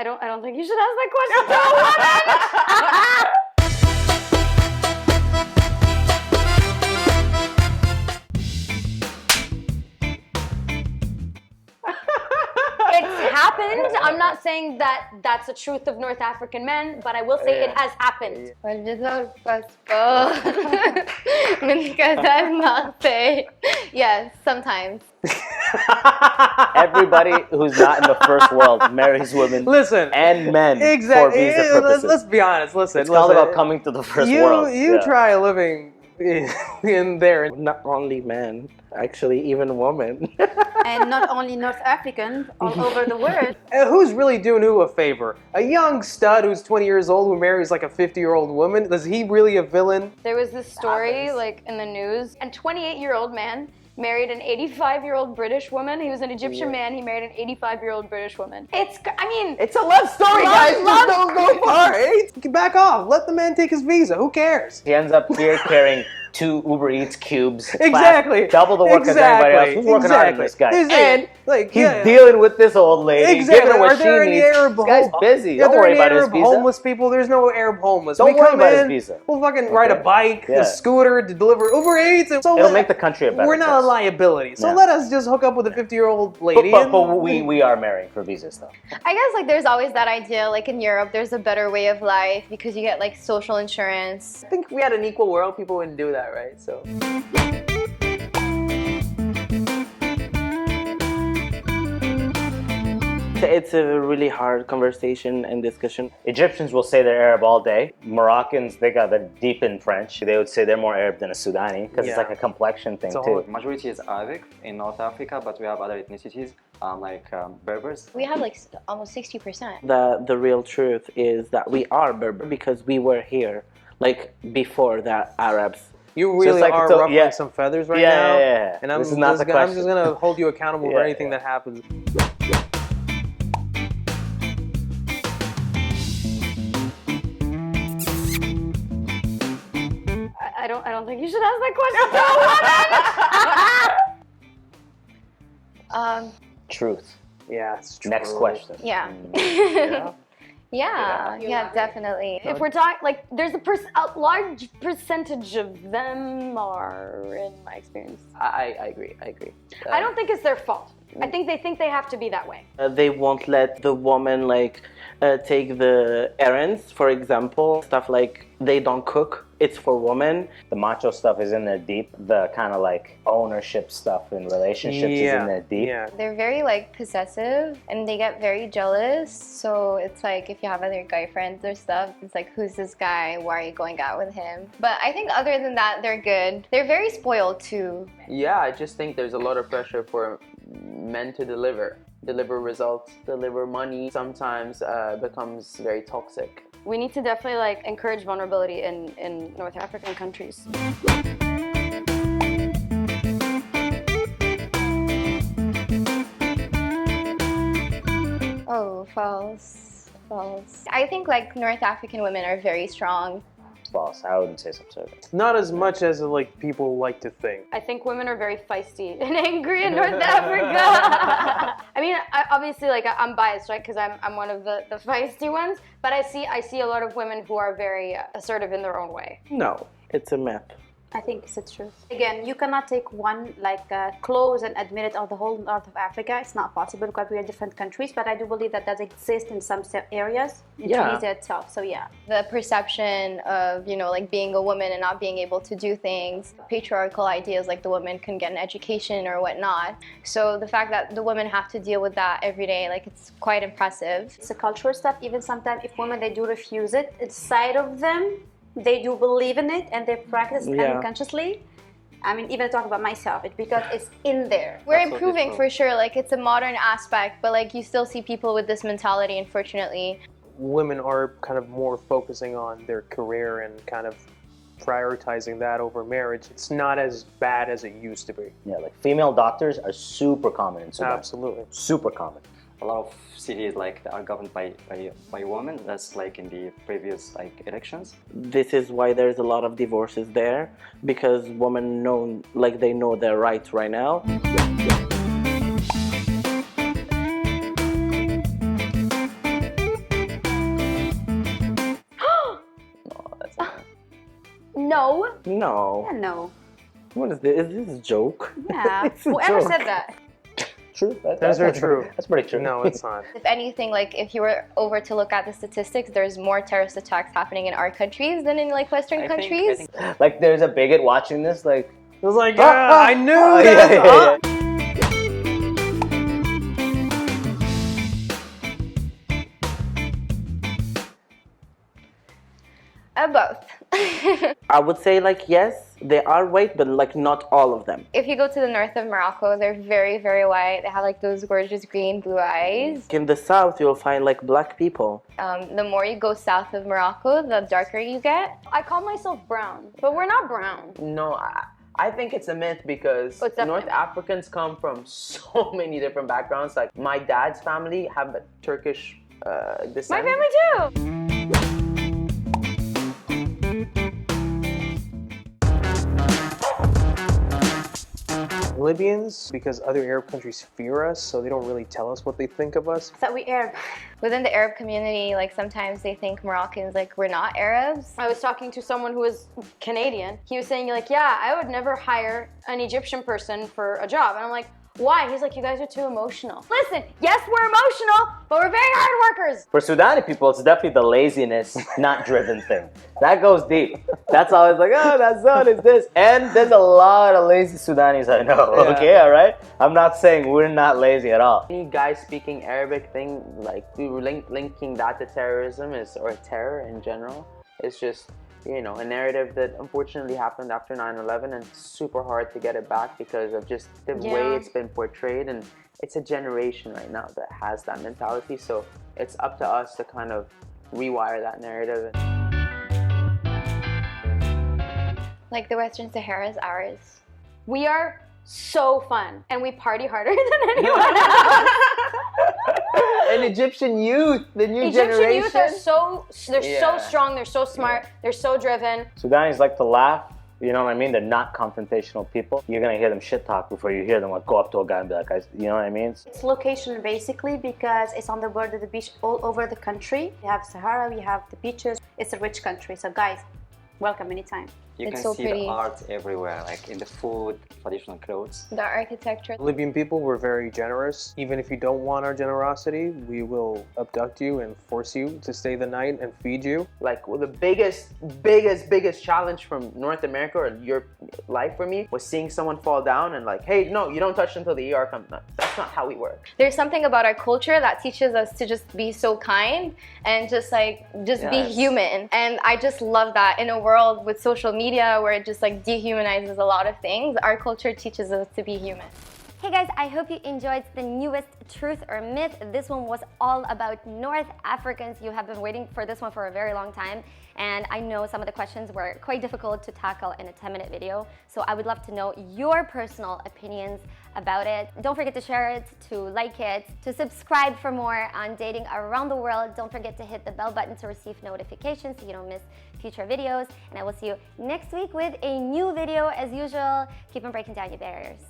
I don't think you should ask that question to a woman. It's happened. I'm not saying that that's the truth of North African men, but I will say it has happened. Yes, sometimes. Everybody who's not in the first world marries women and men for visa purposes. Let's be honest. It's all about coming to the first world. You try living in there. Not only men, actually, even women. And not only North African, all over the world. Who's really doing who a favor? A young stud who's 20 years old who marries like a 50-year-old woman? Is he really a villain? There was this story like in the news, and 28-year-old man married an 85-year-old British woman. He was an Egyptian man. He married an 85-year-old British woman. It's a love story, guys. Just don't go far. Back off. Let the man take his visa. Who cares? He ends up here carrying 2 Uber Eats cubes. Exactly. Double the work as anybody else. Who's working hard on this guy? And he's dealing with this old lady. Giving her what she needs. This guy's busy. Don't worry about his visa. Homeless people? There's no Arab homeless. Don't worry about his visa. We'll fucking ride a bike, a scooter to deliver Uber Eats. It'll make the country a better place. We're not a liability. So let us just hook up with a 50-year-old lady. But we are marrying for visas, though. I guess like there's always that idea, like in Europe, there's a better way of life because you get like social insurance. I think if we had an equal world, people wouldn't do that, right? So. It's a really hard conversation and discussion. Egyptians will say they're Arab all day. Moroccans, they got the deep in French. They would say they're more Arab than a Sudani because it's like a complexion thing too. Majority is Arabic in North Africa, but we have other ethnicities like Berbers. We have like almost 60%. The real truth is that we are Berber because we were here, like before the Arabs. You really are ruffling some feathers right now. Yeah. And I'm just gonna hold you accountable for anything that happens. I don't think you should ask that question to a woman. Truth. Yeah, it's true. Next question. Yeah. Yeah, definitely. If we're talking, like, there's a large percentage of them are, in my experience. I agree. I don't think it's their fault. I think they have to be that way. They won't let the woman, like, take the errands, for example. Stuff like they don't cook. It's for women. The macho stuff is in there deep. The kind of like ownership stuff in relationships is in there deep. Yeah. They're very like possessive and they get very jealous. So it's like if you have other guy friends or stuff, it's like, who's this guy? Why are you going out with him? But I think other than that, they're good. They're very spoiled too. Yeah, I just think there's a lot of pressure for men to deliver results, deliver money. Sometimes becomes very toxic. We need to definitely like encourage vulnerability in North African countries. Oh, false. I think like North African women are very strong. False. I wouldn't say so. Not as much as like people like to think. I think women are very feisty and angry in North Africa. I mean, obviously, like I'm biased, right? Because I'm one of the feisty ones. But I see a lot of women who are very assertive in their own way. No, it's a myth. I think it's the truth. Again, you cannot take one clause and admit it of the whole North of Africa. It's not possible because we are different countries. But I do believe that does exist in some areas in Tunisia itself. So yeah, the perception of like being a woman and not being able to do things, patriarchal ideas like the woman can get an education or whatnot. So the fact that the women have to deal with that every day, like it's quite impressive. It's a cultural stuff. Even sometimes if women they do refuse it, inside of them. They do believe in it and they practice it unconsciously. I mean, even talk about myself, it's because it's in there. We're improving for sure. Like it's a modern aspect, but like you still see people with this mentality, unfortunately. Women are kind of more focusing on their career and kind of prioritizing that over marriage. It's not as bad as it used to be. Yeah, like female doctors are super common in Sudan. Absolutely. Super common. A lot of cities are governed by women. That's like in the previous elections. This is why there's a lot of divorces there, because women they know their rights right now. No. No. Yeah, no. What is this? Is this a joke? Yeah. Whoever said that? True. That's very true. That's pretty true. No, it's not. If anything, like if you were over to look at the statistics, there's more terrorist attacks happening in our countries than in like Western countries. Like there's a bigot watching this, like It was like, I knew that. yeah. Both. I would say like yes, they are white, but like not all of them. If you go to the north of Morocco, they're very, very white. They have like those gorgeous green, blue eyes. In the south, you'll find like black people. The more you go south of Morocco, the darker you get. I call myself brown, but we're not brown. No, I think it's a myth because North Africans come from so many different backgrounds. Like my dad's family have a Turkish descent. My family too. Libyans, because other Arab countries fear us, so they don't really tell us what they think of us. That we Arab. Within the Arab community, like sometimes they think Moroccans like we're not Arabs. I was talking to someone who was Canadian. He was saying like, yeah, I would never hire an Egyptian person for a job. And I'm like, why? He's like, you guys are too emotional. Listen, yes, we're emotional, but we're very hard workers. For Sudani people, it's definitely the laziness, not driven thing. That goes deep. That's always like, oh, that zone is this. And there's a lot of lazy Sudanis I know, okay, all right? I'm not saying we're not lazy at all. Any guy speaking Arabic thing, like linking that to terrorism or terror in general, is just, you know, a narrative that unfortunately happened after 9/11, and it's super hard to get it back because of just the way it's been portrayed. And it's a generation right now that has that mentality, so it's up to us to kind of rewire that narrative. Like the Western Sahara is ours. We are so fun, and we party harder than anyone else. And Egyptian youth, the new generation. Egyptian youth are so strong, they're so smart, they're so driven. Sudanis like to laugh, you know what I mean? They're not confrontational people. You're gonna hear them shit talk before you hear them like go up to a guy and be like, you know what I mean? It's location basically because it's on the border of the beach all over the country. We have Sahara, we have the beaches. It's a rich country, so guys, welcome anytime. You It's can so see pretty. the art everywhere, like in the food, traditional clothes. The architecture. Libyan people were very generous. Even if you don't want our generosity, we will abduct you and force you to stay the night and feed you. Like the biggest challenge from North America or your life for me was seeing someone fall down and like, hey, no, you don't touch until the ER comes. No, that's not how we work. There's something about our culture that teaches us to just be so kind and just be human. And I just love that in a world with social media where it just like dehumanizes a lot of things, our culture teaches us to be human. Hey guys, I hope you enjoyed the newest Truth or Myth. This one was all about North Africans. You have been waiting for this one for a very long time, and I know some of the questions were quite difficult to tackle in a 10-minute video, so I would love to know your personal opinions about it. Don't forget to share it, to like it, to subscribe for more on dating around the world. Don't forget to hit the bell button to receive notifications so you don't miss future videos, and I will see you next week with a new video as usual. Keep on breaking down your barriers.